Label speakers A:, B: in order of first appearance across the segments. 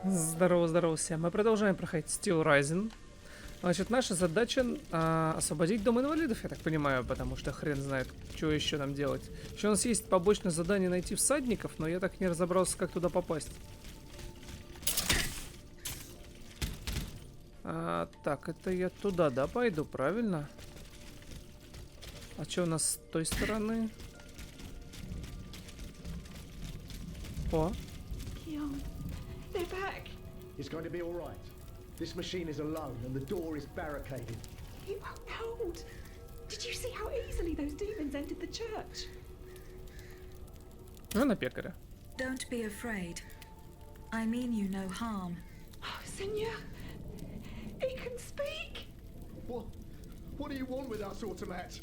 A: Здорово, здорово всем. Мы продолжаем проходить Steelrising. Значит, наша задача освободить Дом инвалидов, я так понимаю, потому что хрен знает, что еще нам делать. Еще у нас есть побочное задание найти всадников, но я так не разобрался, как туда попасть. Так, это я туда, да, пойду, правильно? А что у нас с той стороны? О.
B: They're back.
C: It's going to be all right. This machine is alone and the door is barricaded.
B: It won't hold. Did you see how easily those demons entered the church?
A: Жена пекаря.
D: Don't be afraid. I mean you no harm.
B: Oh, Seigneur, he can speak.
C: What do you want with us, automat?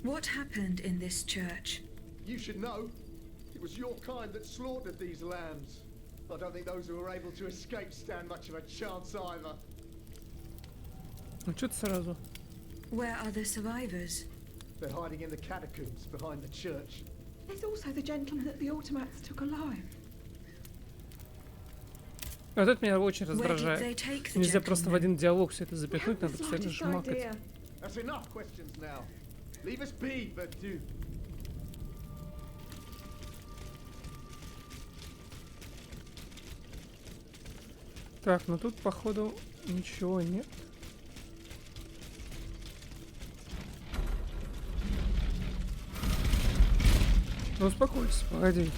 D: What happened in this church?
C: You should know. It was your kind that slaughtered these lambs. I don't think those who were able to escape stand much of a chance either.
A: Ну что ты сразу?
D: Where are the survivors?
C: They're hiding in the catacombs behind the church.
B: There's also the gentleman that the automats took alive.
A: Вот это меня очень
D: Where did
A: раздражает.
D: they take the
A: Нельзя просто в
D: gentleman?
A: один диалог все это
B: We
A: запихнуть,
B: haven't
A: надо
B: the
A: постоянно
B: slightest
A: жмакать.
B: idea.
C: That's enough questions now. Leave us be, Vertu.
A: Так, ну тут, походу, ничего нет. Ну, успокойся, погоди.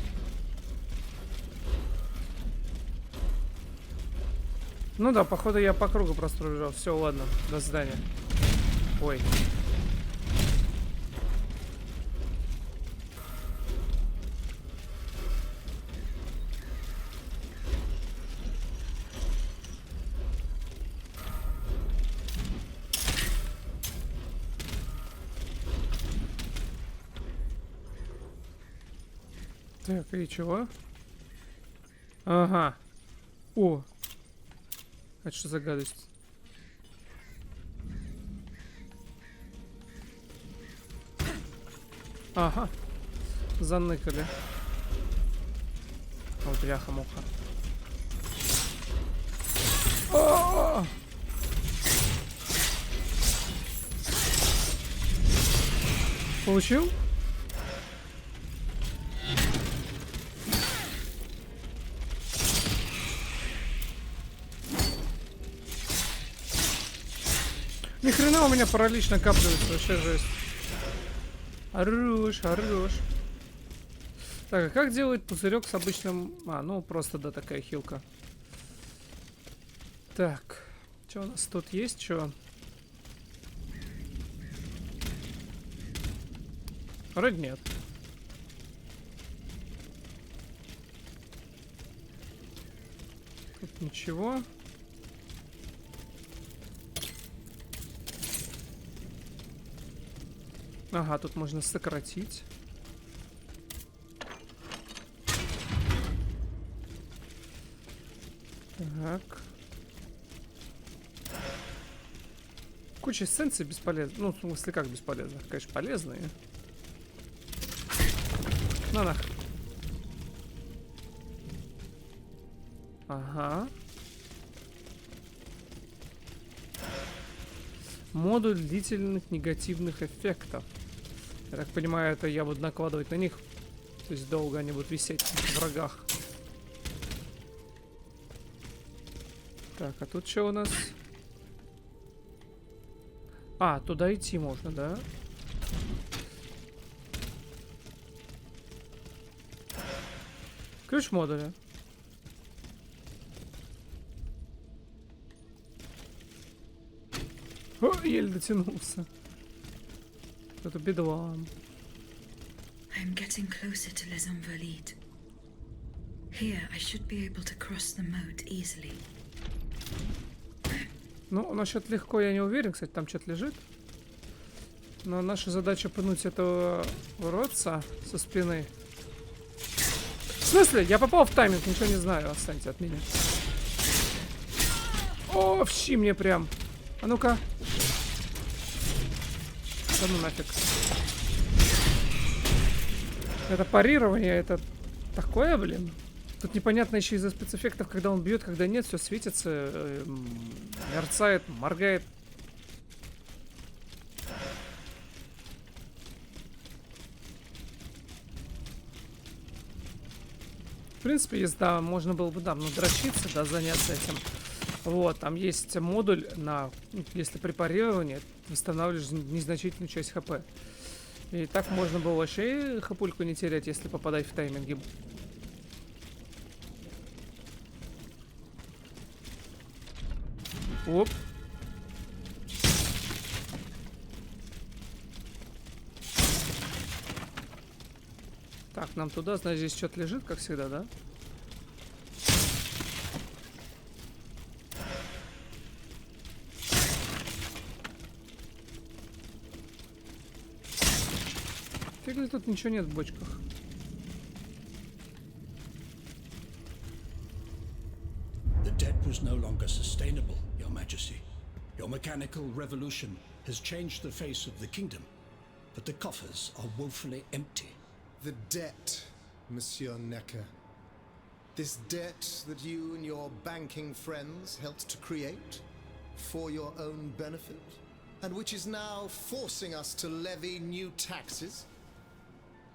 A: Ну да, походу я по кругу просто пробежал. Все, ладно, до свидания. Ой. Так, и чего? Ага. О! Это что за гадость? Ага. Заныкали. О, бляха-муха. О! Получил? Ни хрена у меня паралич накапливается, вообще жесть. Хорош, хорош. Так, а как делает пузырек с обычным... ну просто, да, такая хилка. Так, что у нас тут есть, что? Вроде нет. Тут ничего. Ага, тут можно сократить. Так. Куча эссенций бесполезных. Ну, в смысле, как бесполезных? Конечно, полезные. На нахрен. Ага. Модуль длительных негативных эффектов. Я так понимаю, это я буду накладывать на них. То есть долго они будут висеть в врагах. Так, а тут что у нас? Туда идти можно, да? Ключ модуля. О, еле дотянулся. Это бедлам.
D: I'm getting closer to Les Invalides. Here, I should be able to cross the moat easily.
A: Ну, насчет легко я не уверен. Кстати, там что-то лежит. Но наша задача пнуть этого уродца со спины. В смысле? Я попал в тайминг, ничего не знаю. Отстаньте от меня. О, в щи мне прям. А ну-ка. Да ну нафиг. Это парирование, это такое, блин. Тут непонятно еще из-за спецэффектов, когда он бьет, когда нет, все светится, мерцает, моргает. В принципе, если да, можно было бы, да, ну, дрочиться, да, заняться этим. Вот, там есть модуль на, если при парировании восстанавливаешь незначительную часть хп. И так можно было вообще хапульку не терять, если попадать в тайминги. Оп. Так, нам туда, значит, здесь что-то лежит, как всегда, да? Фигли, тут ничего нет в бочках.
E: The debt was no longer sustainable, Your Majesty. Your mechanical revolution has changed the face of the kingdom, but the coffers are woefully empty.
C: The debt, Monsieur Necker. This debt that you and your banking friends helped to create for your own benefit, and which is now forcing us to levy new taxes.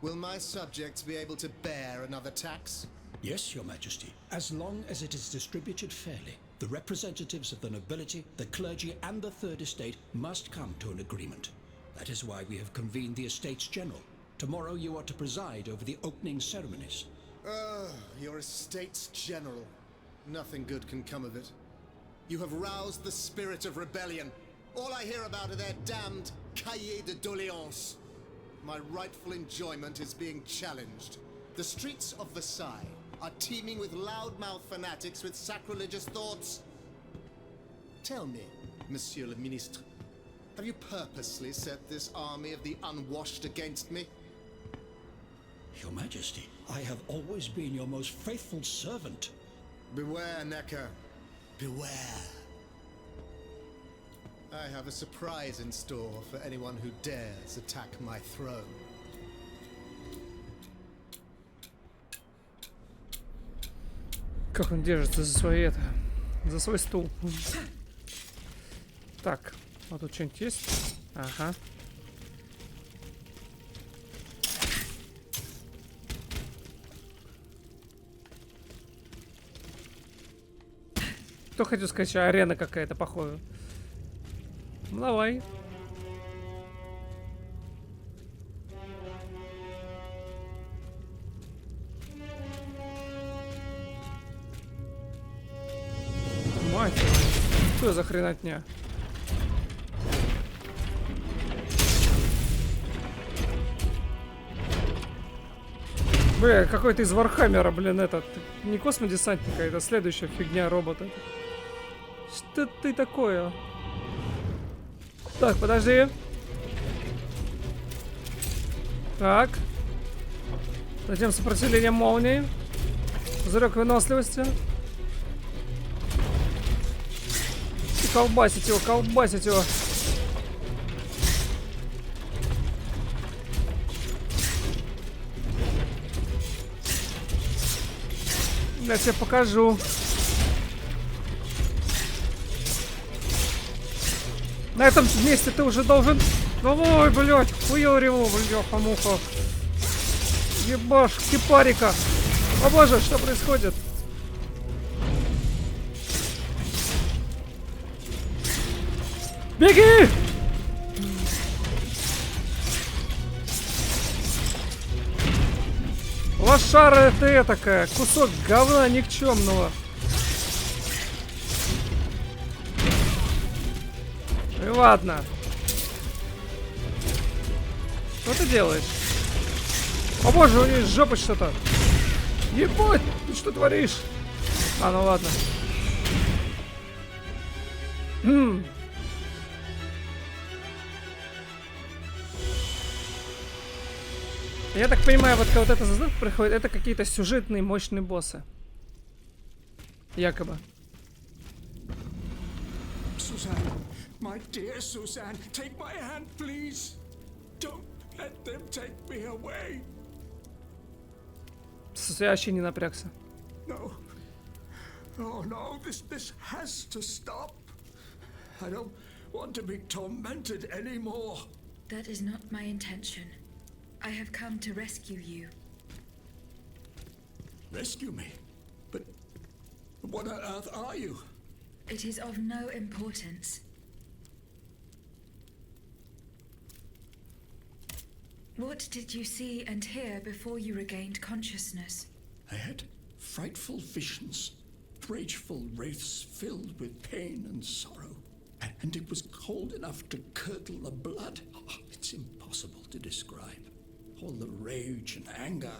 C: Will my subjects be able to bear another tax?
E: Yes, Your Majesty, as long as it is distributed fairly. The representatives of the nobility, the clergy, and the Third Estate must come to an agreement. That is why we have convened the Estates General. Tomorrow you are to preside over the opening ceremonies.
C: Your Estates General. Nothing good can come of it. You have roused the spirit of rebellion. All I hear about are their damned cahiers de doléances. My rightful enjoyment is being challenged. The streets of Versailles are teeming with loudmouth fanatics with sacrilegious thoughts. Tell me, Monsieur le Ministre, have you purposely set this army of the unwashed against me?
E: Your Majesty, I have always been your most faithful servant.
C: Beware, Necker. Beware. I have a surprise in store for anyone who dares attack my throne.
A: Как он держится за свои это, за свой стул. Так, а тут что-нибудь есть? Ага. Кто хотел сказать, что арена какая-то похожа? Ну давай. Мать твою. Что за хренотня? Бля, какой-то из Вархаммера, блин, этот. Не космодесантника, это следующая фигня робота. Что ты такое? Так, подожди. Так. Затем сопротивление молнии. Пузырек выносливости. И колбасить его, колбасить его. Я тебе покажу. На этом месте ты уже должен... Ой, блядь, хуёреву, бляха-муха. Ебаш, кипарика. О боже, что происходит? Беги! Лошара ты такая, кусок говна никчемного. И ладно. Что ты делаешь? О боже, у нее из жопы что-то. Ебать, ты что творишь? А, ну ладно. Я так понимаю, вот эта заставка приходит, это какие-то сюжетные мощные боссы. Якобы.
F: Suzanne, my dear Suzanne, take my hand, please. Don't let them take me away.
A: Я вообще не напрягся.
F: No. Oh no, this has to stop. I don't want to be tormented anymore.
D: That is not my intention. I have come to rescue you.
F: Rescue me? But what on earth are you?
D: It is of no importance. What did you see and hear before you regained consciousness?
E: I had frightful visions, rageful wraiths filled with pain and sorrow. And it was cold enough to curdle the blood. Oh, it's impossible to describe. All the rage and anger.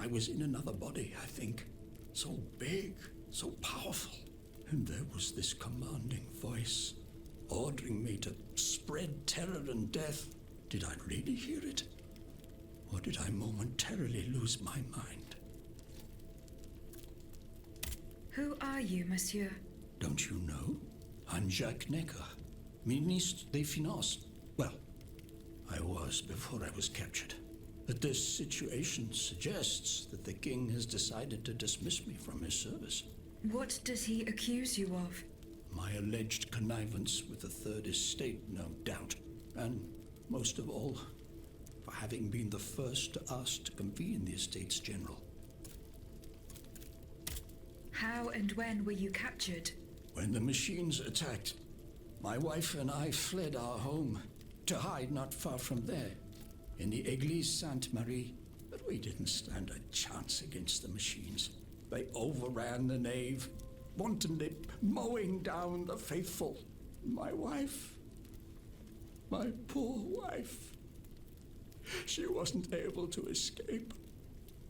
E: I was in another body, I think. So big, so powerful. And there was this commanding voice, ordering me to spread terror and death. Did I really hear it? Or did I momentarily lose my mind?
D: Who are you, monsieur?
E: Don't you know? I'm Jacques Necker, Ministre des Finances. Well, I was before I was captured. But this situation suggests that the king has decided to dismiss me from his service.
D: What does he accuse you of?
E: My alleged connivance with the Third Estate, no doubt. And most of all, for having been the first to ask to convene the Estates General.
D: How and when were you captured?
E: When the machines attacked, my wife and I fled our home to hide not far from there, in the Église Sainte-Marie. But we didn't stand a chance against the machines. They overran the nave, wantonly mowing down the faithful. My wife, my poor wife, she wasn't able to escape.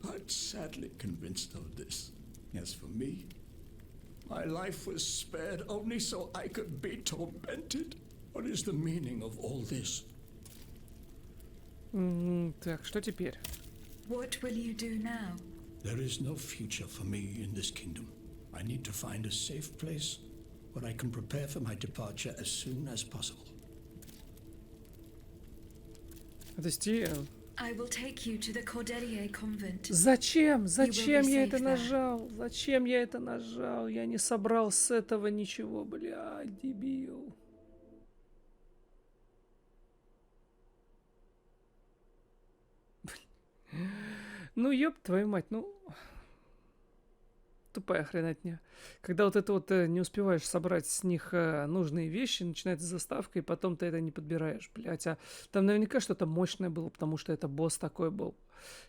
E: I'm sadly convinced of this. As for me, my life was spared only so I could be tormented. What is the meaning of all this?
A: Так, что теперь?
D: What will you do now?
E: There is no future for me in this kingdom. I need to find a safe place where I can prepare for my departure as soon as possible.
A: То есть и...
D: I will take you to the Cordelier convent.
A: Зачем? Зачем я
D: safe
A: это
D: there.
A: нажал? Зачем я это нажал? Я не собрал с этого ничего, бля, дебил. Ну, ёб твою мать, ну... Тупая хренотня. Когда вот это вот не успеваешь собрать с них нужные вещи, начинается заставка, и потом ты это не подбираешь, блядь. А там наверняка что-то мощное было, потому что это босс такой был,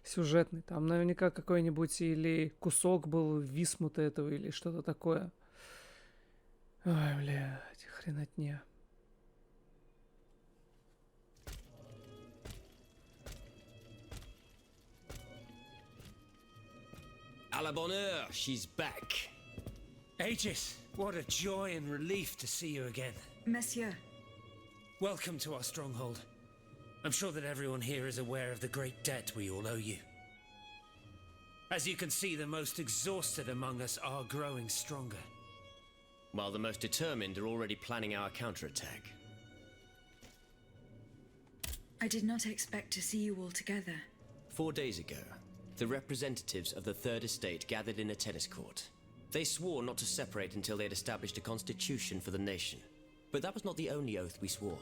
A: сюжетный. Там наверняка какой-нибудь или кусок был висмута этого, или что-то такое. Ой, блядь, хренотня.
G: À la bonne heure, she's back.
H: Aegis, what a joy and relief to see you again.
D: Monsieur,
H: Welcome to our stronghold. I'm sure that everyone here is aware of the great debt we all owe you. As you can see, the most exhausted among us are growing stronger.
G: While the most determined are already planning our counterattack.
D: I did not expect to see you all together.
G: 4 days ago, the representatives of the Third Estate gathered in a tennis court. They swore not to separate until they had established a constitution for the nation. But that was not the only oath we swore.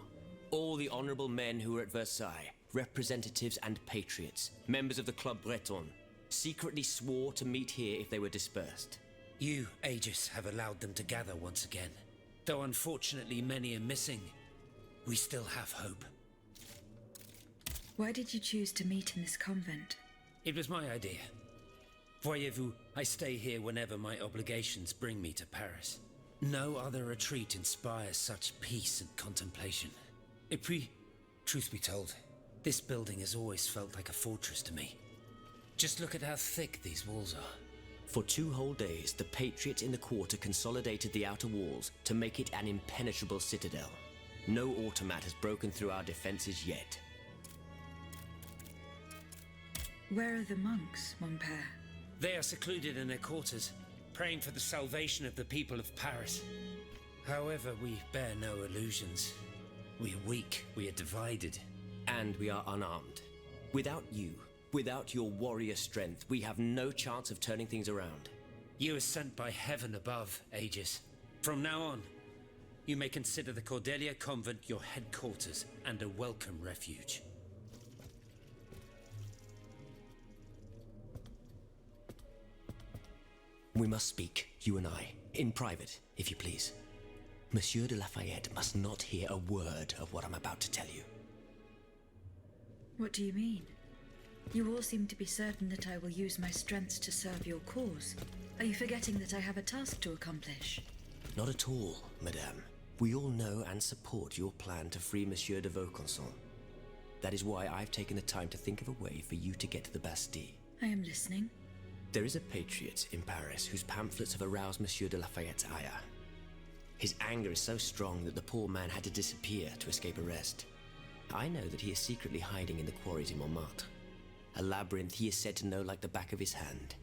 G: All the honorable men who were at Versailles, representatives and patriots, members of the Club Breton, secretly swore to meet here if they were dispersed.
H: You, Aegis, have allowed them to gather once again. Though unfortunately many are missing, we still have hope.
D: Why did you choose to meet in this convent?
H: It was my idea. Voyez-vous, I stay here whenever my obligations bring me to Paris. No other retreat inspires such peace and contemplation. Et puis, truth be told, this building has always felt like a fortress to me. Just look at how thick these walls are.
G: For 2 whole days, the patriots in the quarter consolidated the outer walls to make it an impenetrable citadel. No automat has broken through our defenses yet.
D: Where are the monks, mon père?
H: They are secluded in their quarters, praying for the salvation of the people of Paris. However, we bear no illusions. We are weak, we are divided.
G: And we are unarmed. Without you, without your warrior strength, we have no chance of turning things around.
H: You are sent by heaven above, Aegis. From now on, you may consider the Cordelia Convent your headquarters and a welcome refuge.
G: We must speak, you and I, in private, if you please. Monsieur de Lafayette must not hear a word of what I'm about to tell you.
D: What do you mean? You all seem to be certain that I will use my strengths to serve your cause. Are you forgetting that I have a task to accomplish?
G: Not at all, madame. We all know and support your plan to free Monsieur de Vaucanson. That is why I've taken the time to think of a way for you to get to the Bastille.
D: I am listening.
G: There is a patriot in Paris whose pamphlets have aroused Monsieur de Lafayette's ire. His anger is so strong that the poor man had to disappear to escape arrest. I know that he is secretly hiding in the quarries in Montmartre. A labyrinth he is said to know like the back of his hand.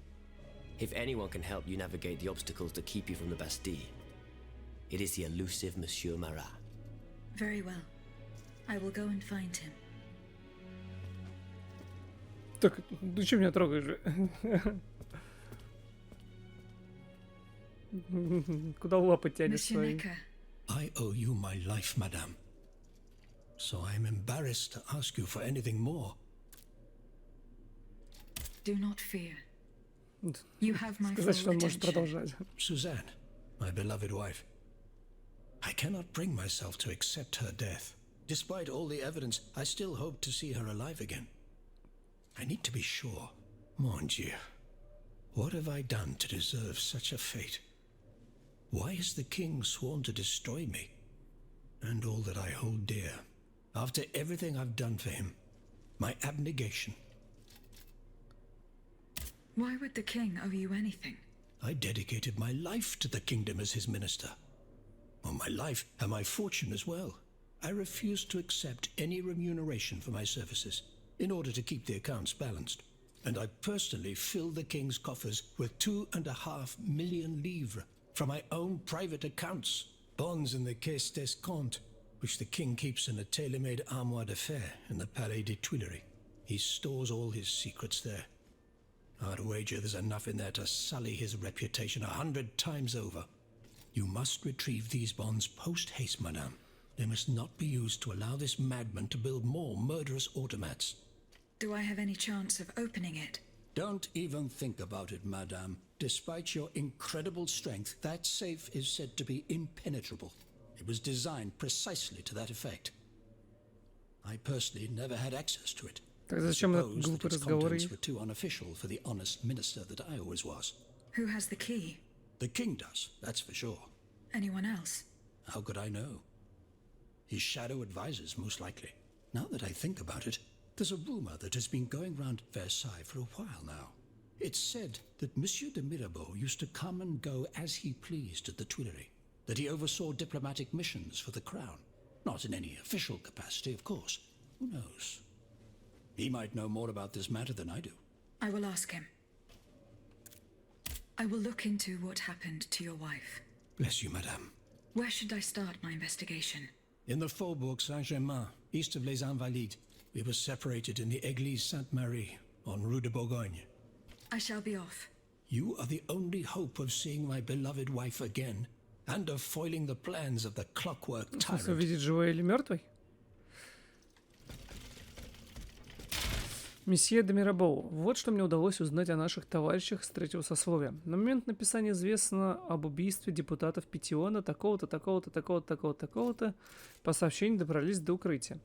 G: If anyone can help you navigate the obstacles that keep you from the Bastille, it is the elusive Monsieur Marat.
D: Very well. I will go and find him.
A: Так, ты что меня трогаешь же? Куда лапы тянешь
D: Monsieur
A: свои?
D: Necker,
E: I owe you my life, madame. So I am embarrassed to ask you for anything more.
D: do not fear. You have my
A: Сказать, что
D: full
A: он может
D: attention.
A: продолжать.
E: Suzanne, my beloved wife. I cannot bring myself to accept her death. Despite all the evidence, I still hope to see her alive again. I need to be sure. Mon Dieu, what have I done to deserve such a fate? Why has the king sworn to destroy me? And all that I hold dear. After everything I've done for him, my abnegation.
D: Why would the king owe you anything?
E: I dedicated my life to the kingdom as his minister. Well, my life and my fortune as well. I refuse to accept any remuneration for my services in order to keep the accounts balanced. And I personally filled the king's coffers with 2.5 million livres from my own private accounts, bonds in the Caisse d'Escompte, which the king keeps in a tailor-made armoire de fer in the Palais des Tuileries. He stores all his secrets there. I'd wager there's enough in there to sully his reputation 100 times over. You must retrieve these bonds post-haste, madame. They must not be used to allow this madman to build more murderous automats.
D: Do I have any chance of opening it?
E: Don't even think about it, madame. Despite your incredible strength, that safe is said to be impenetrable. It was designed precisely to that effect. I personally never had access to it.
A: Так зачем этот
E: Suppose that
A: глупый
E: its
A: разговор?
E: contents were too unofficial for the honest minister that I always was.
D: Who has the key?
E: The king does, that's for sure.
D: Anyone else?
E: How could I know? His shadow advisors, most likely. Now that I think about it, there's a rumor that has been going round Versailles for a while now. It's said that Monsieur de Mirabeau used to come and go as he pleased at the Tuileries, that he oversaw diplomatic missions for the crown. Not in any official capacity, of course. Who knows? He might know more about this matter than I do.
D: I will ask him. I will look into what happened to your wife.
E: Bless you, madame.
D: Where should I start my investigation?
E: In the Faubourg Saint-Germain, east of Les Invalides, we were separated in the Église Sainte-Marie, on Rue de Bourgogne.
D: I shall be off.
E: You are the only hope of seeing my beloved wife again, and of foiling the plans of the clockwork tyrant.
A: Увидеть, живой или мертвый? Месье де Мирабоу, вот что мне удалось узнать о наших товарищах с третьего сословия. На момент написания известно об убийстве депутатов Петиона, такого-то, такого-то, такого-то, такого-то, такого-то. По сообщению добрались до укрытия.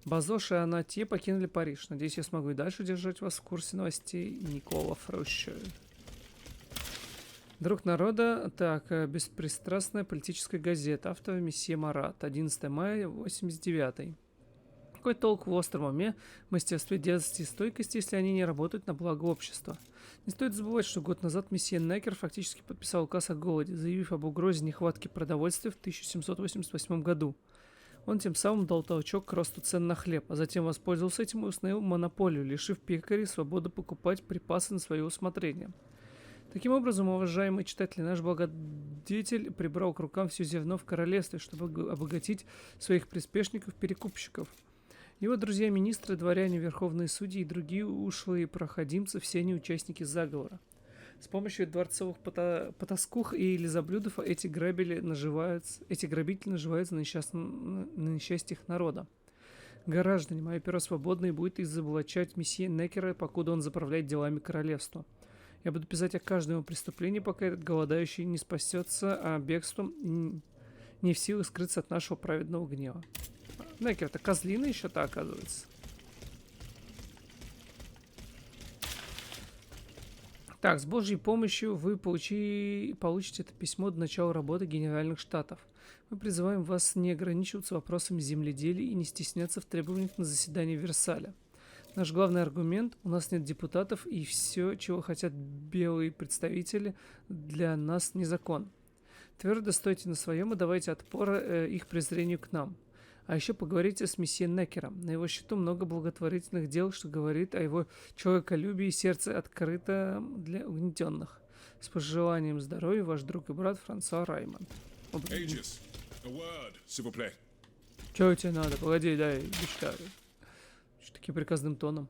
A: Базош и Анатье покинули Париж. Надеюсь, я смогу и дальше держать вас в курсе новостей. Никола Фроща. Друг народа. Так, беспристрастная политическая газета. Автор месье Марат. 11 мая 89. Какой толк в остром уме, мастерстве, дерзости и стойкости, если они не работают на благо общества? Не стоит забывать, что год назад месье Некер фактически подписал указ о голоде, заявив об угрозе нехватки продовольствия в 1788 году. Он тем самым дал толчок к росту цен на хлеб, а затем воспользовался этим и установил монополию, лишив пекарей свободы покупать припасы на свое усмотрение. Таким образом, уважаемые читатели, наш благодетель прибрал к рукам все зерно в королевстве, чтобы обогатить своих приспешников-перекупщиков. Его друзья-министры, дворяне, верховные судьи и другие ушлые проходимцы, все они участники заговора. С помощью дворцовых потаскух и лизоблюдов эти грабители наживаются на несчастьях народа. Граждане, мое перо свободно и будет изоблачать месье Некера, покуда он заправляет делами королевства. Я буду писать о каждом его преступлении, пока этот голодающий не спасется, а бегством не в силах скрыться от нашего праведного гнева. Некер, это козлина еще-то, оказывается. Так, с Божьей помощью вы получите это письмо до начала работы Генеральных Штатов. Мы призываем вас не ограничиваться вопросами земледелия и не стесняться в требованиях на заседании Версаля. Наш главный аргумент – у нас нет депутатов, и все, чего хотят белые представители, для нас не закон. Твердо стойте на своем и давайте отпор их презрению к нам. А еще поговорите с месье Некером. На его счету много благотворительных дел, что говорит о его человеколюбии, и сердце открыто для угнетенных. С пожеланием здоровья, ваш друг и брат Франсуа Раймонд. Чего тебе надо? Погоди, дай, читаю. Таким приказным тоном.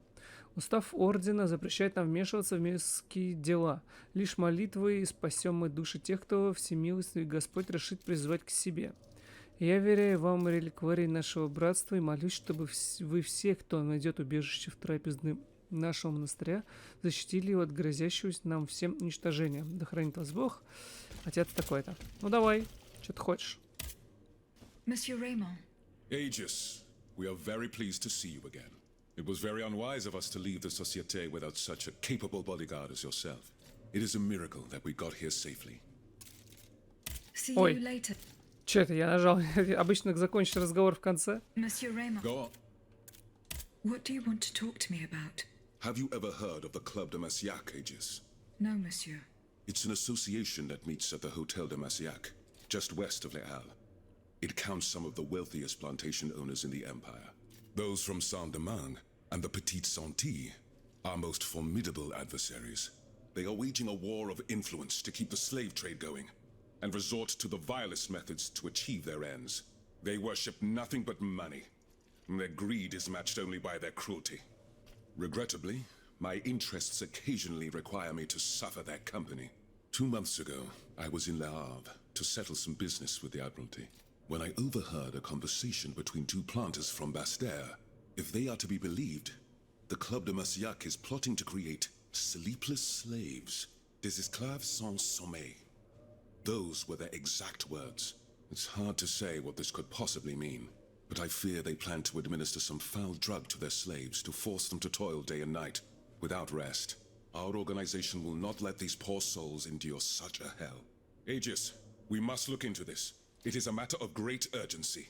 A: Устав ордена запрещает нам вмешиваться в мирские дела. Лишь молитвой спасем мы души тех, кто всемилостивый Господь решит призывать к себе. Я веряю вам реликварий нашего братства и молюсь, чтобы вы все, кто найдет убежище в трапезной нашего монастыря, защитили его от грозящегося нам всем уничтожения. Да хранит вас Бог. Отец такой-то. Ну давай, что ты хочешь?
D: Monsieur Raymond.
I: Aegis, we are very pleased to see you again. It was very unwise of us to leave the Société without such a capable bodyguard as yourself. It is a miracle that we got here safely.
D: See you later.
A: Че это я нажал? Обычно закончить разговор в конце.
D: Monsieur Raymond.
I: Go on.
D: What do you want to talk to me about?
I: Have you ever heard of the Club de Massiac, Aegis?
D: No, monsieur.
I: It's an association that meets at the Hotel de Massiac, just west of Les Halles. It counts some of the wealthiest plantation owners in the empire. Those from Saint-Domingue and the Petite Santé, our most formidable adversaries. They are waging a war of influence to keep the slave trade going, and resort to the vilest methods to achieve their ends. They worship nothing but money, and their greed is matched only by their cruelty. Regrettably, my interests occasionally require me to suffer their company. 2 months ago, I was in Le Havre to settle some business with the Admiralty, when I overheard a conversation between 2 planters from Bastère. If they are to be believed, the Club de Massiac is plotting to create sleepless slaves, des esclaves sans sommeil. Those were their exact words. It's hard to say what this could possibly mean, but I fear they plan to administer some foul drug to their slaves to force them to toil day and night, without rest. Our organization will not let these poor souls endure such a hell. Aegis, we must look into this. It is a matter of great urgency.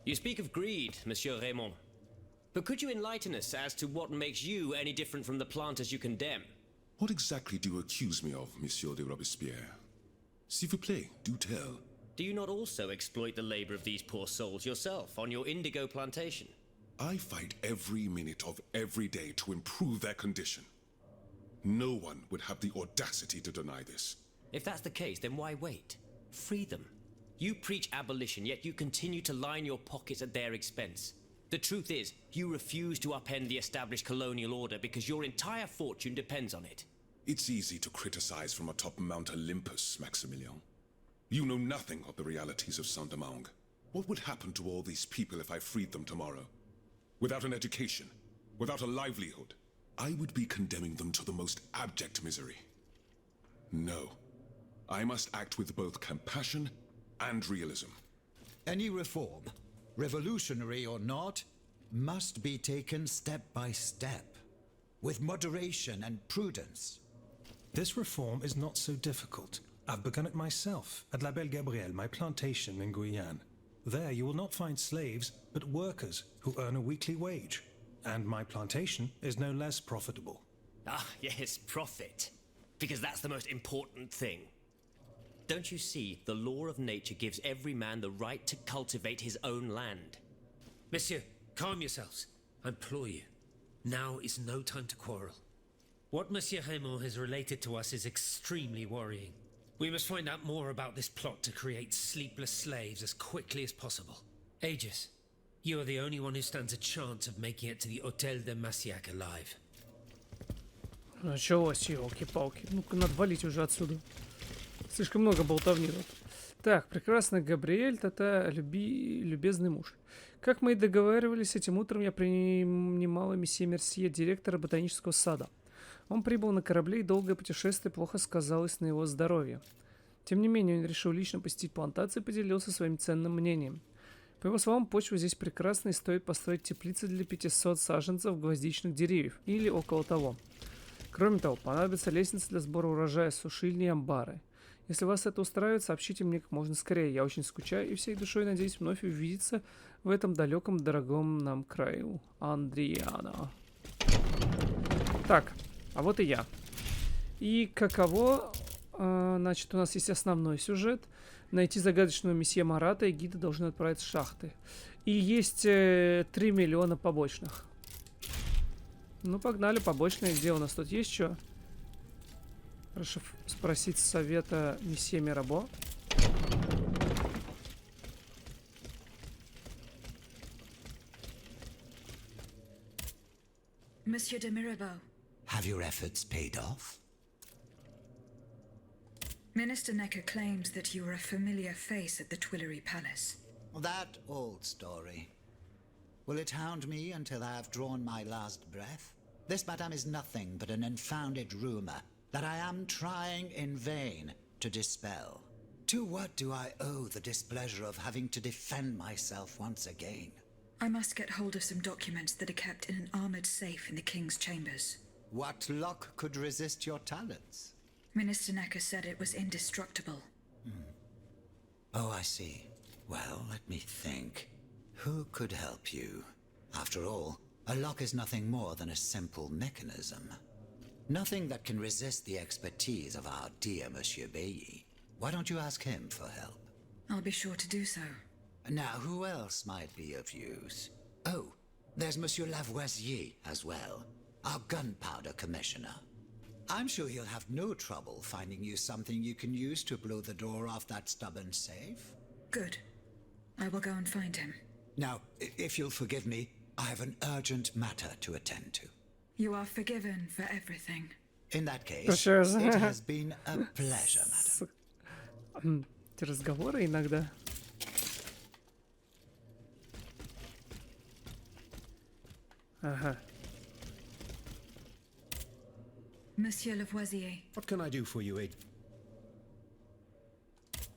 G: You speak of greed, Monsieur Raymond. But could you enlighten us as to what makes you any different from the planters you condemn?
I: What exactly do you accuse me of, Monsieur de Robespierre? S'il vous plaît, do tell.
G: Do you not also exploit the labor of these poor souls yourself on your indigo plantation?
I: I fight every minute of every day to improve their condition. No one would have the audacity to deny this.
G: If that's the case, then why wait? Free them. You preach abolition, yet you continue to line your pockets at their expense. The truth is, you refuse to upend the established colonial order because your entire fortune depends on it.
I: It's easy to criticize from atop Mount Olympus, Maximilian. You know nothing of the realities of Saint-Domingue. What would happen to all these people if I freed them tomorrow? Without an education, without a livelihood, I would be condemning them to the most abject misery. No, I must act with both compassion and realism.
J: Any reform, revolutionary or not, must be taken step by step, with moderation and prudence.
K: This reform is not so difficult. I've begun it myself at La Belle Gabrielle, my plantation in Guyane. There you will not find slaves, but workers who earn a weekly wage. And my plantation is no less profitable.
G: Ah, yes, profit. Because that's the most important thing. Don't you see, the law of nature gives every man the right to cultivate his own land.
H: Monsieur, calm yourselves. I implore you. Now is no time to quarrel. What Monsieur Raymond has related to us is extremely worrying. We must find out more about this plot to create sleepless slaves as quickly as possible. Aegis, you are the only one who stands a chance of making it to the Hotel de Massiac alive.
A: Началось, елки-палки. Ну-ка, надо валить уже отсюда. Слишком много болтовни тут. Так, прекрасный Габриэль, это любезный муж. Как мы и договаривались, этим утром я принимала месье Мерсье, директора ботанического сада. Он прибыл на корабле, и долгое путешествие плохо сказалось на его здоровье. Тем не менее, он решил лично посетить плантацию и поделился своим ценным мнением. По его словам, почва здесь прекрасна, и стоит построить теплицы для 500 саженцев гвоздичных деревьев, или около того. Кроме того, понадобится лестница для сбора урожая, сушильни и амбары. Если вас это устраивает, сообщите мне как можно скорее. Я очень скучаю и всей душой надеюсь вновь увидеться в этом далеком, дорогом нам краю. Андриана. Так, а вот и я. И каково? Значит, у нас есть основной сюжет. Найти загадочного месье Марата, и гиды должны отправиться в шахты. И есть 3 миллиона побочных. Ну, погнали, побочные. Где у нас тут есть что? Прошу спросить совета месье Мирабо.
D: Monsieur de Mirabeau.
J: Have your efforts paid off?
D: Minister Necker claims that you are a familiar face at the Tuileries Palace.
J: That old story. Will it hound me until I have drawn my last breath? This, madame, is nothing but an unfounded rumor that I am trying in vain to dispel. To what do I owe the displeasure of having to defend myself once again?
D: I must get hold of some documents that are kept in an armored safe in the king's chambers.
J: What lock could resist your talents?
D: Minister Necker said it was indestructible.
J: Oh, I see. Well, let me think. Who could help you? After all, a lock is nothing more than a simple mechanism. Nothing that can resist the expertise of our dear Monsieur Bailly. Why don't you ask him for help?
D: I'll be sure to do so.
J: Now, who else might be of use? Oh, there's Monsieur Lavoisier as well, our gunpowder commissioner. I'm sure he'll have no trouble finding you something you can use to blow the door off that stubborn safe.
D: Good. I will go and find him.
J: Now, if you'll forgive me, I have an urgent matter to attend to.
D: You are forgiven for everything.
J: In that case, it has been a pleasure, madam.
A: Эти разговоры иногда. Ага.
D: Monsieur Lavoisier,
E: What can I do for you, Ed?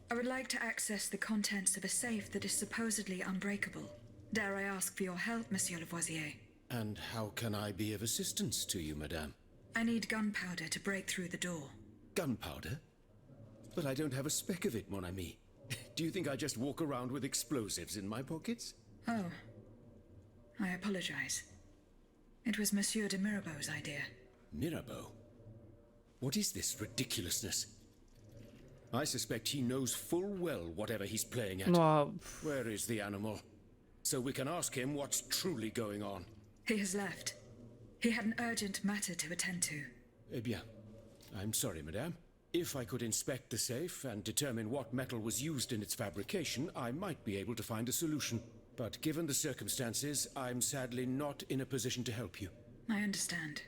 D: I would like to access the contents of a safe that is supposedly unbreakable. Dare I ask for your help, Monsieur Lavoisier?
H: And how can I be of assistance to you, madame?
D: I need gunpowder to break through the door.
H: Gunpowder? But I don't have a speck of it, mon ami. Do you think I just walk around with explosives in my pockets?
D: Oh. I apologize. It was Monsieur de Mirabeau's idea.
H: Mirabeau? What is this ridiculousness? I suspect he knows full well whatever he's playing at. Where is the animal? So we can ask him what's truly going on.
D: He has left. He had an urgent matter to attend to.
H: Eh bien, I'm sorry, madame. If I could inspect the safe and determine what metal was used in its fabrication, I might be able to find a solution. But given the circumstances, I'm sadly not in a position to help you.
D: I understand.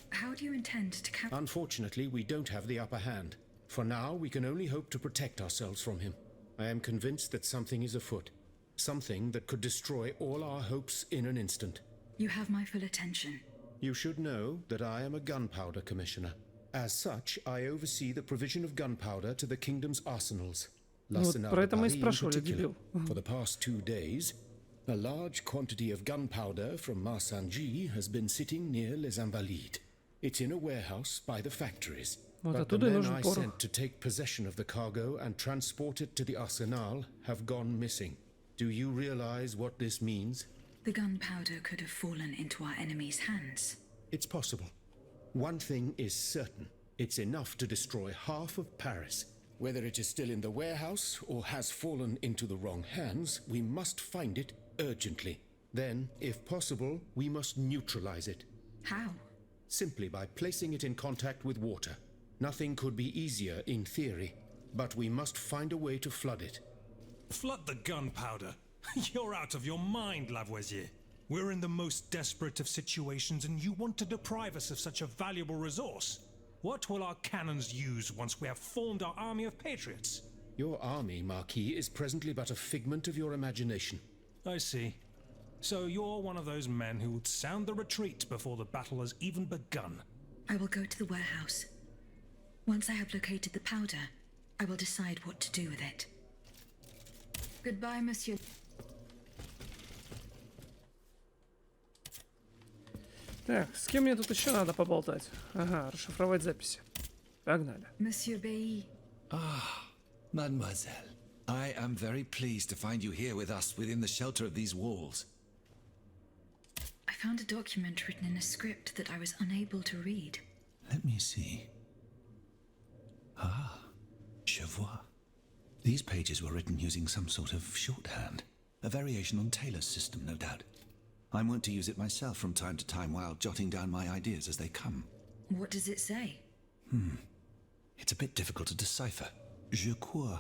D: How do you intend to
H: Unfortunately, we don't have the upper hand. For now, we can only hope to protect ourselves from him. I am convinced that something is afoot. Something that could destroy all our hopes in an instant.
D: You have my full attention.
H: You should know that I am a gunpowder commissioner. As such, I oversee the provision of gunpowder to the kingdom's arsenals.
A: Про это мы и спрашивали, дебил.
H: For the past 2 days, a large quantity of gunpowder from Marsanji has been sitting near Les Invalides. It's in a warehouse by the factories. But the men I sent to take possession of the cargo and transport it to the arsenal have gone missing. Do you realize what this means?
D: The gunpowder could have fallen into our enemy's hands.
H: It's possible. One thing is certain. It's enough to destroy half of Paris. Whether it is still in the warehouse or has fallen into the wrong hands, we must find it urgently. Then, if possible, we must neutralize it.
D: How?
H: Simply by placing it in contact with water. Nothing could be easier in theory, but we must find a way to flood it.
K: Flood the gunpowder? You're out of your mind, Lavoisier. We're in the most desperate of situations, and you want to deprive us of such a valuable resource. What will our cannons use once we have formed our army of patriots?
L: Your army, Marquis, is presently but a figment of your imagination.
K: I see. So you're one of those men who would sound the retreat before the battle has even begun.
D: I will go to the warehouse. Once I have located the powder, I will decide what to do with it. Goodbye, monsieur.
A: Так, с кем мне тут еще надо поболтать? Ага, расшифровать записи. Погнали.
D: Monsieur Bailly.
M: Ah, mademoiselle. I am very pleased to find you here with us within the shelter of these walls.
D: I found a document written in a script that I was unable to read.
M: Let me see. Ah, je vois. These pages were written using some sort of shorthand. A variation on Taylor's system, no doubt. I'm wont to use it myself from time to time while jotting down my ideas as they come.
D: What does it say?
M: It's a bit difficult to decipher. Je crois.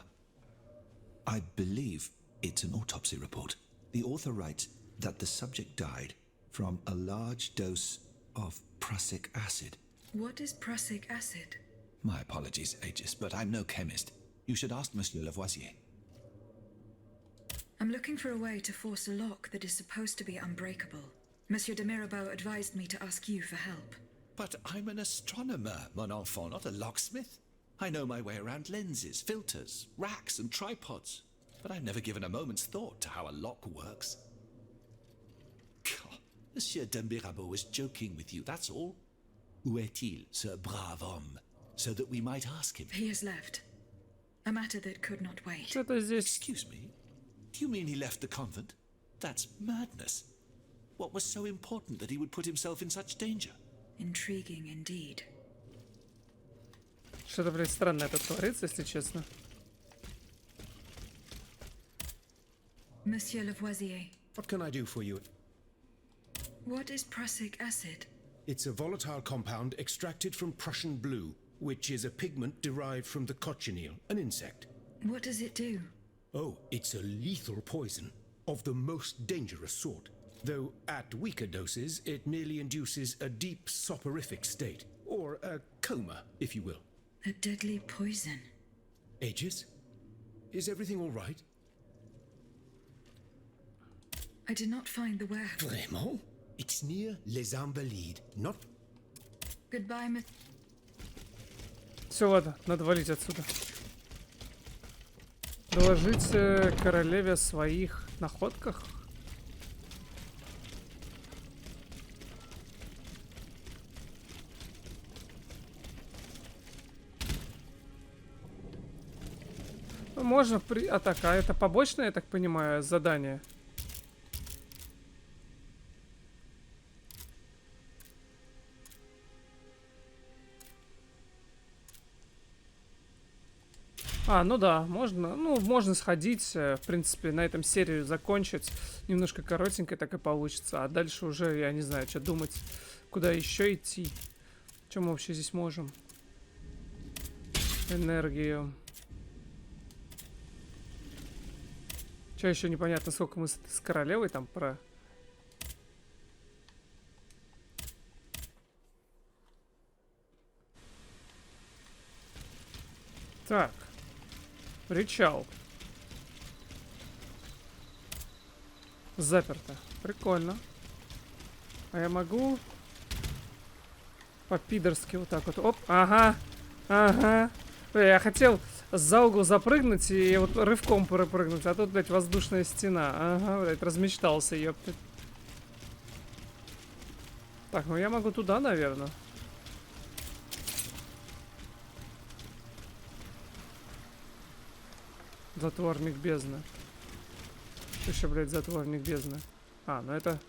M: I believe it's an autopsy report. The author writes that the subject died from a large dose of prussic acid.
D: What is prussic acid?
M: My apologies, Aegis, but I'm no chemist. You should ask Monsieur Lavoisier.
D: I'm looking for a way to force a lock that is supposed to be unbreakable. Monsieur de Mirabeau advised me to ask you for help.
M: But I'm an astronomer, mon enfant, not a locksmith. I know my way around lenses, filters, racks and tripods. But I've never given a moment's thought to how a lock works. God, Monsieur de Mirabeau was joking with you, that's all. Où est-il, ce brave homme? So that we might ask him.
D: He has left. A matter that could not wait.
A: Что-то здесь...
M: Excuse me? Do you mean he left the convent? That's madness. What was so important that he would put himself in such danger?
D: Intriguing indeed.
A: Что-то, блядь, странное тут творится, если честно.
D: Monsieur Lavoisier.
L: What can I do for you?
D: What is prussic acid?
L: It's a volatile compound extracted from Prussian blue, which is a pigment derived from the cochineal, an insect.
D: What does it do?
L: Oh, it's a lethal poison, of the most dangerous sort. Though at weaker doses, it merely induces a deep soporific state, or a coma, if you will.
D: A deadly poison.
L: Aegis? Is everything all right?
D: I did not find the warehouse.
L: Vraiment? It's near Les Invalides, not...
D: Goodbye, Miss...
A: Все, ладно, надо валить отсюда. Доложить королеве о своих находках. Можно при... Атака. Это побочное, я так понимаю, задание. А, ну да, можно, ну, можно сходить, в принципе, на этом серию закончить. Немножко коротенько так и получится. А дальше уже, я не знаю, что думать, куда еще идти. Что мы вообще здесь можем? Энергию. Что еще непонятно, сколько мы с королевой там про... Так. Причал. Заперто. Прикольно. А я могу... По-пидорски вот так вот. Оп. Ага. Ага. Я хотел за угол запрыгнуть и вот рывком перепрыгнуть. А тут, блядь, воздушная стена. Ага, блядь, размечтался, ёптать. Так, ну я могу туда, наверное. Затворник бездны. Что еще, блядь, затворник бездны? А, ну это...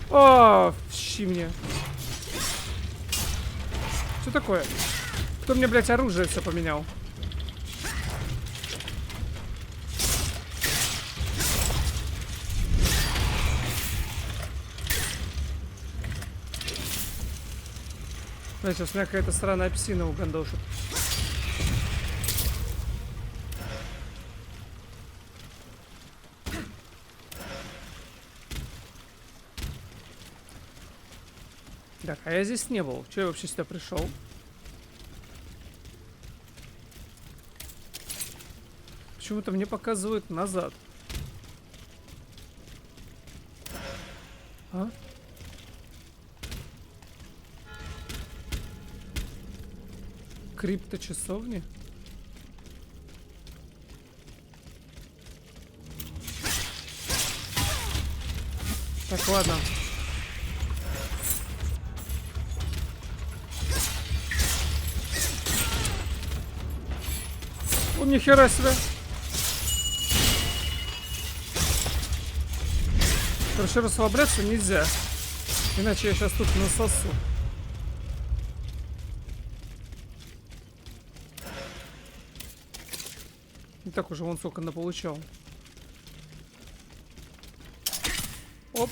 A: О, щи мне. Что такое? Кто мне, блядь, оружие все поменял? Сейчас меня какая-то странная псина угандошит. Так, а я здесь не был. Че я вообще сюда пришел? Почему-то мне показывают назад. А? Крипточасовни? Так, ладно. О, нихера себе. Короче, расслабляться нельзя. Иначе я сейчас тут насосу. И так уже вон сколько наполучал. Оп.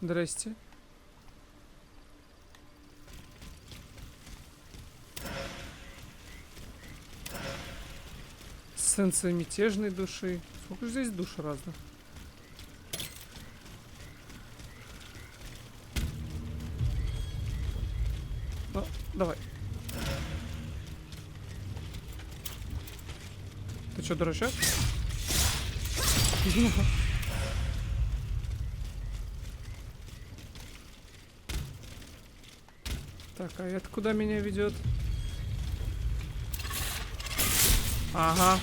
A: Здрасте. Эссенция мятежной души. Сколько же здесь душ разных? Ну, давай. Ты что, дурачок? Так, а это куда меня ведет? Ага.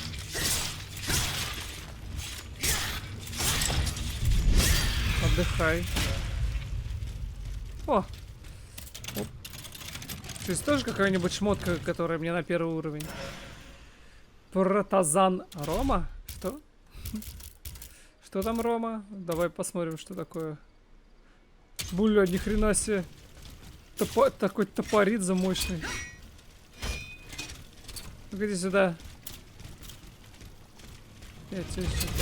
A: Отдыхай. О! Оп. Здесь тоже какая-нибудь шмотка, которая мне на первый уровень. Протазан Рома? Что? Что там, Рома? Давай посмотрим, что такое. Бля, ни хрена себе. Такой топорит мощный. Ну-ка, иди сюда. Я тебе сюда.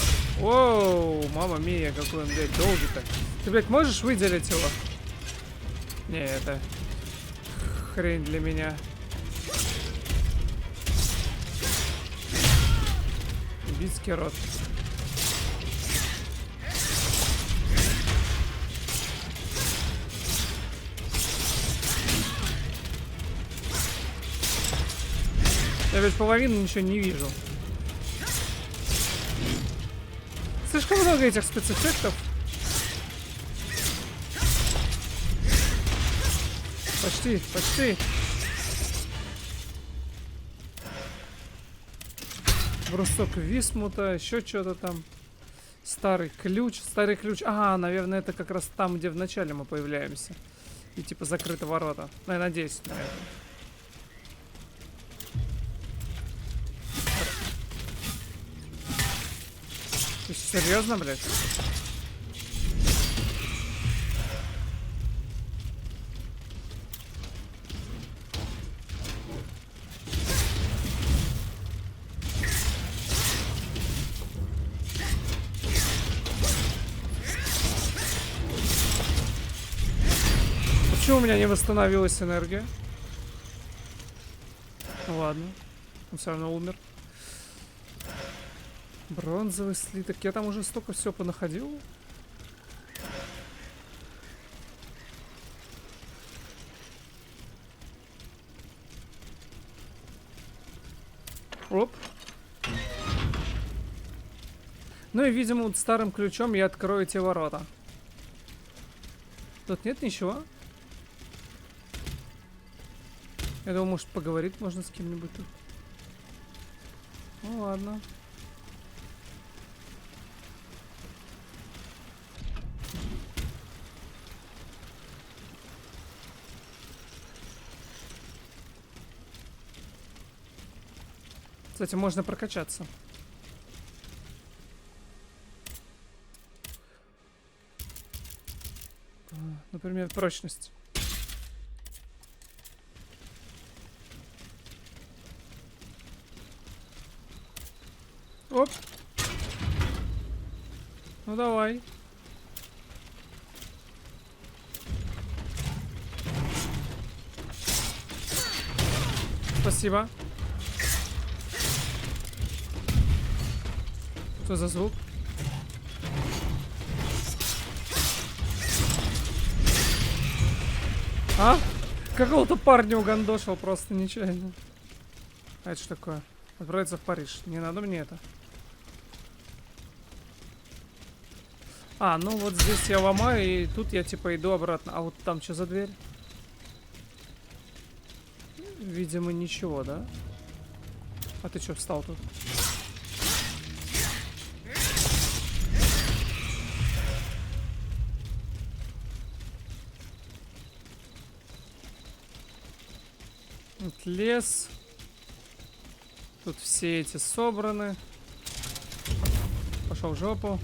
A: Оу, мама мия, какой он, блядь, долгий-то. Ты, блядь, можешь выделить его? Не, это хрень для меня. Битский рот. Я ведь половину ничего не вижу. Слишком много этих спецэффектов. Почти, почти. Брусок висмута, еще что-то там. Старый ключ. Старый ключ. Ага, наверное, это как раз там, где в начале мы появляемся. И типа закрыты ворота. Ну, я надеюсь на это. Ты серьезно, блядь? Почему у меня не восстановилась энергия? Ну ладно. Он все равно умер. Бронзовый слиток. Я там уже столько всего понаходил. Оп. Ну и, видимо, вот старым ключом я открою те ворота. Тут нет ничего. Я думаю, может, поговорить можно с кем-нибудь тут. Ну ладно. Кстати, можно прокачаться. Например, прочность. Оп. Ну давай. спасибо. Что за звук? А? Какого-то парня угандошил просто нечаянно. А это что такое? Отправиться в Париж. Не надо мне это. А, ну вот здесь я ломаю, и тут я типа иду обратно. А вот там что за дверь? Видимо, ничего, да? А ты что, встал тут? Вот лес. Тут все эти собраны. Пошел в жопу.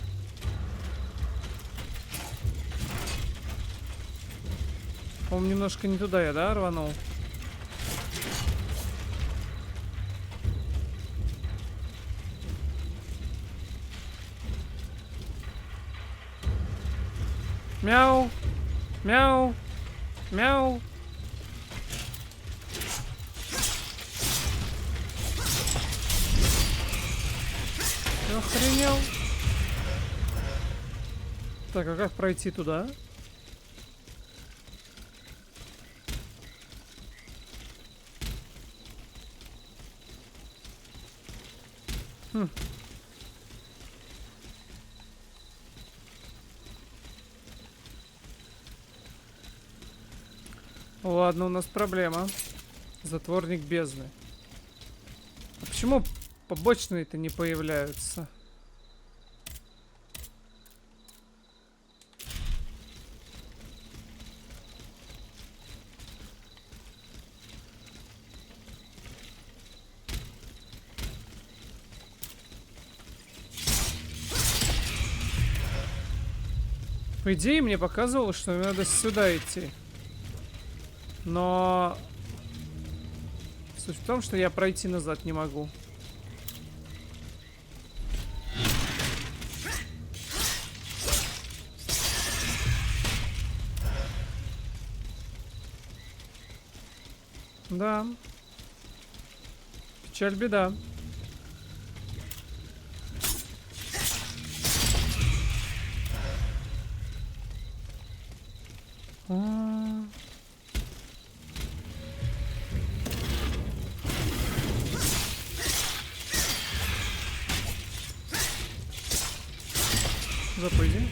A: По-моему, немножко не туда я, да, рванул? Мяу. Мяу. Мяу. Ты охренел? Так, а как пройти туда? Хм. Ладно, у нас проблема. Затворник бездны. А почему побочные-то не появляются? По идее, мне показывало, что мне надо сюда идти. Но суть в том, что я пройти назад не могу. Да. Печаль, беда. Запыли.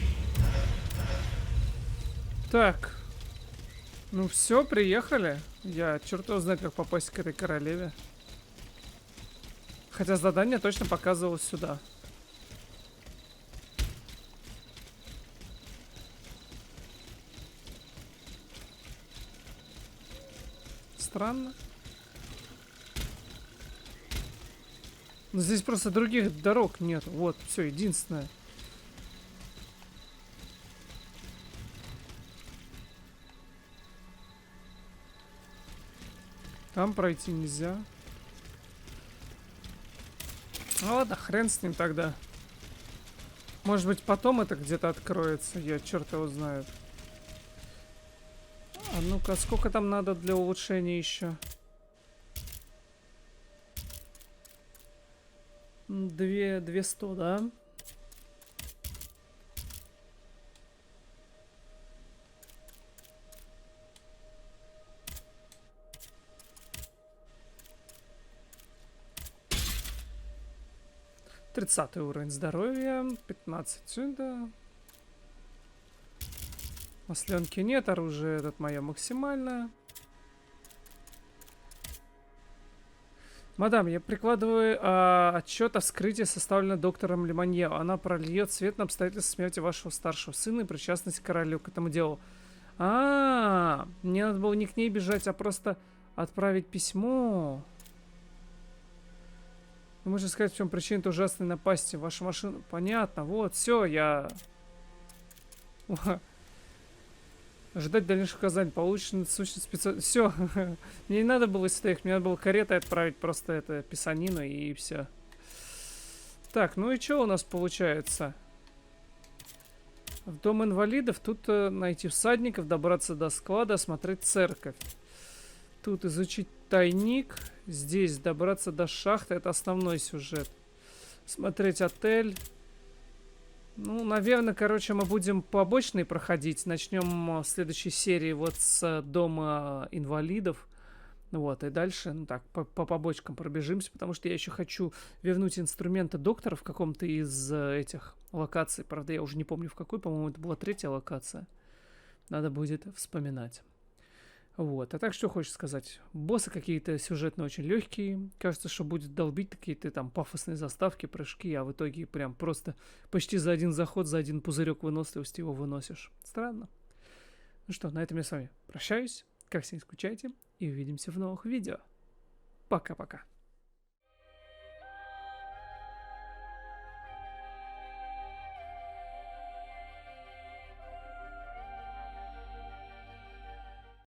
A: Так. Ну все, приехали. Я черт его знает, как попасть к этой королеве. Хотя задание точно показывалось сюда. Странно. Но здесь просто других дорог нет. Вот, все, единственное. Там пройти нельзя. Ну ладно, хрен с ним тогда. Может быть, потом это где-то откроется. Я черт его знает. А ну-ка, сколько там надо для улучшения еще? 200, да? Тридцатый уровень здоровья, 15 сюда. Масленки нет, оружие этот мое максимальное. Мадам, я прикладываю отчет о вскрытии, составленный доктором Леманье. Она прольет свет на обстоятельства смерти вашего старшего сына и причастность к королю к этому делу. Мне надо было не к ней бежать, а просто отправить письмо. Вы можете сказать, в чем причина этой ужасной напасти? Ваша машина... Понятно, вот, все, я... Ожидать дальнейших указаний. Получено сущность специально... Все, мне не надо было сюда их, мне надо было каретой отправить просто это писанину и все. Так, ну и что у нас получается? В Дом инвалидов тут найти всадников, добраться до склада, осмотреть церковь. Тут изучить тайник здесь добраться до шахты. Это основной сюжет. Смотреть отель. Ну, наверное, короче, мы будем побочные проходить. Начнем в следующей серии вот с Дома инвалидов. Вот, и дальше, ну так, по побочкам пробежимся, потому что я еще хочу вернуть инструменты доктора в каком-то из этих локаций. Правда, я уже не помню в какой, по-моему, это была 3-я локация. Надо будет вспоминать. Вот, а так что хочешь сказать? Боссы какие-то сюжетно очень легкие. Кажется, что будет долбить какие-то там пафосные заставки, прыжки, а в итоге прям просто почти за один заход, за один пузырек выносливости его выносишь. Странно. Ну что, на этом я с вами прощаюсь. Как всегда, не скучайте. И увидимся в новых видео. Пока-пока.